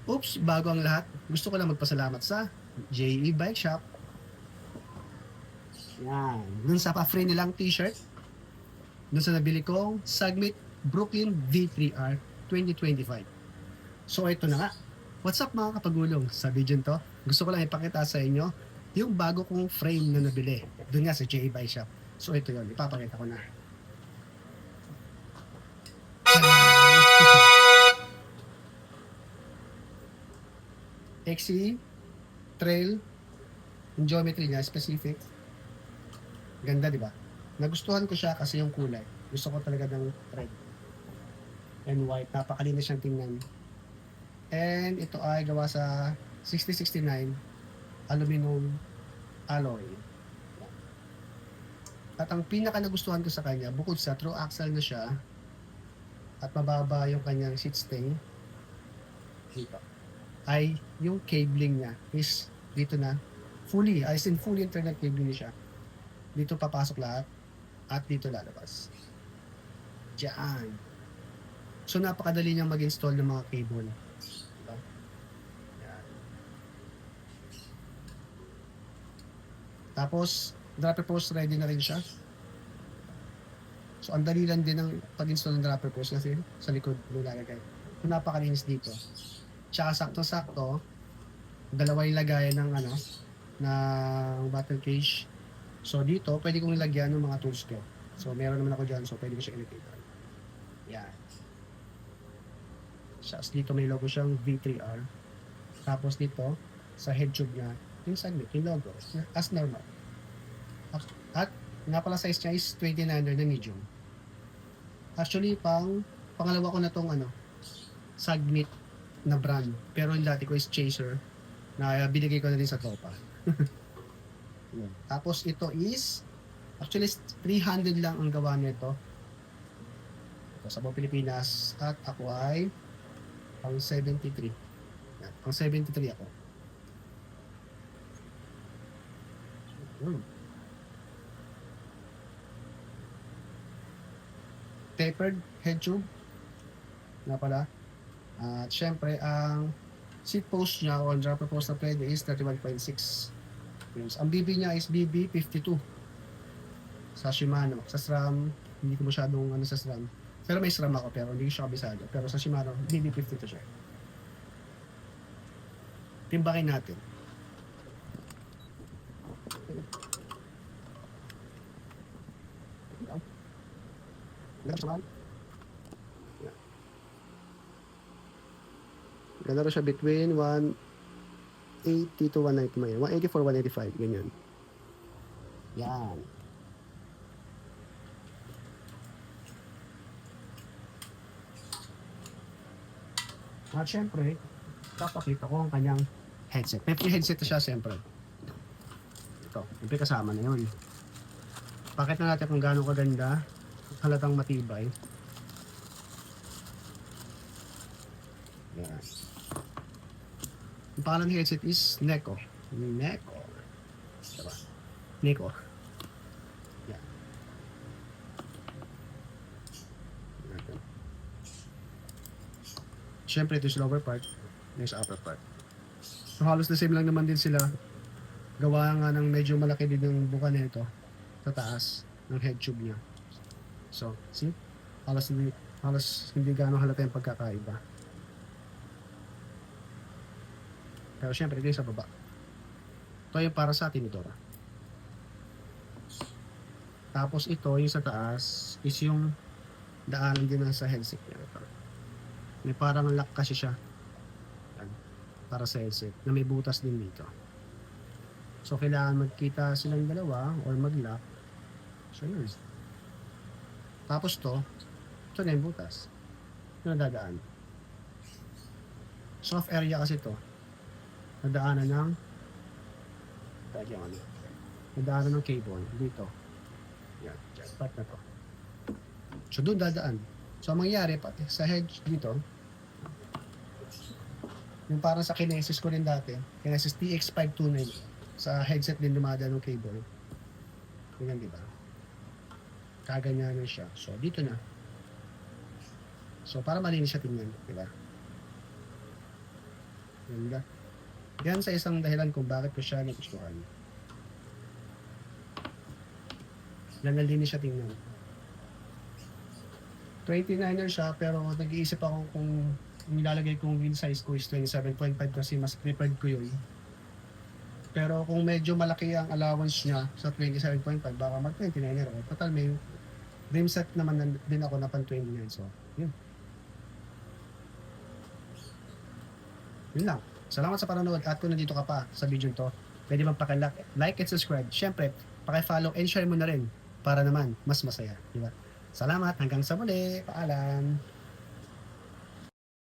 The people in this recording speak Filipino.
Oops, bago ang lahat, gusto ko lang magpasalamat sa JE Bike Shop. Yan. Dun sa pa-free nilang t-shirt. Dun sa nabili kong Sagmit Brooklyn V3R 2025. So ito na nga. What's up mga kapagulong? Sa video to, gusto ko lang ipakita sa inyo yung bago kong frame na nabili. Dun nga sa JE Bike Shop. So ito yun, ipapakita ko na. XC Trail, yung geometry niya, specific. Ganda, di ba? Nagustuhan ko siya kasi yung kulay. Gusto ko talaga ng red and white. Napakalinis siyang tingnan. And ito ay gawa sa 6069 aluminum alloy. At ang pinaka nagustuhan ko sa kanya, bukod sa true axle na siya, at mababa yung kanyang seat stay, dito, ay yung cabling niya is dito na, fully, as in fully internal cabling niya siya. Dito papasok lahat, at dito lalabas. Diyan. So napakadali niyang mag-install ng mga cable. Diba? Yan. Tapos, dropper post ready na rin siya. So, ang dali lang din ng pag-install ng dropper post kasi sa likod nilalagay. So, napakalinis dito. Tsaka sakto-sakto, dalawa yung lagayan ng ng battle cage. So, dito, pwede kong ilagyan ng mga tools ko. So, meron naman ako dyan. So, pwede ko siya ilagay. Yan. So, dito may logo siyang V3R. Tapos dito, sa head tube niya, yung saglit, yung logo, as normal. At, nga pala size niya is 29 na medium. Actually, pangalawa ko na tong Sagmit na brand. Pero yung dati ko is Chaser na binigay ko na din sa tropa. Tapos ito is actually 300 lang ang gawa nito. Ito sa buong Pilipinas at ako ay pang 73. Yan, pang 73 ako. Tapered head tube nga pala. At syempre, ang seat post niya o dropper post na pwede is 31.6. Ang BB niya is BB52 sa Shimano. Sa SRAM, hindi ko masyadong sa SRAM. Pero may SRAM ako, pero hindi ko siya kabisado. Pero sa Shimano, BB52 siya. Timbakin natin. Lalaro siya between 180 to 190 may. 184, 185, ganyan. Yan. At syempre, papakita ko ang kanyang headset. May headset na siya, syempre. Ito, syempre kasama na yun. Pakita natin kung gaano kaganda, halatang matibay. Yan. Ang pangalan ng headset is Neko. Neko. Diba? Neko. Yan. Siyempre, ito yung lower part. Ito yung upper part. So, halos the same lang naman din sila. Gawa nga ng medyo malaki din yung buka nito sa taas ng head tube niya. So, see? Halos hindi gano'ng halata yung pagkakaiba. Pero syempre, ito yung sa baba. Ito yung para sa tinidora. Tapos ito, yung sa taas, is yung daanan din sa headset niya. May parang lock kasi siya. Para sa headset, na may butas din dito. So, kailangan magkita silang dalawa or mag-lock. So, yun. Tapos ito na yung butas. Ito na dadaan. Soft area kasi ito. Nadaanan ng cable dito. Yan, dyan, part na to. So, doon dadaan. So, ang mangyari pati sa head dito, yung parang sa Kinesis ko rin dati, Kinesis TX529, sa headset din dumadaan ng cable. Ganyan, di ba? Kaganyanan siya. So, dito na. So, para malinis siya tingnan, di ba? Ganda. Yan sa isang dahilan kung bakit ko siya nagustuhan. Yan ang linis siya tingnan. 29er siya pero nag-iisip ako kung nilalagay kong wheel size ko is 27.5 kasi mas preferred ko yun. Pero kung medyo malaki ang allowance niya sa 27.5 baka mag 29er ako. Total may rim set naman din ako na pan 29. So, yun. Yun lang. Salamat sa panonood at kung nandito ka pa sa video to, pwede bang like and subscribe. Siyempre, paki-follow and share mo na rin para naman mas masaya. Diba? Salamat. Hanggang sa muli. Paalam.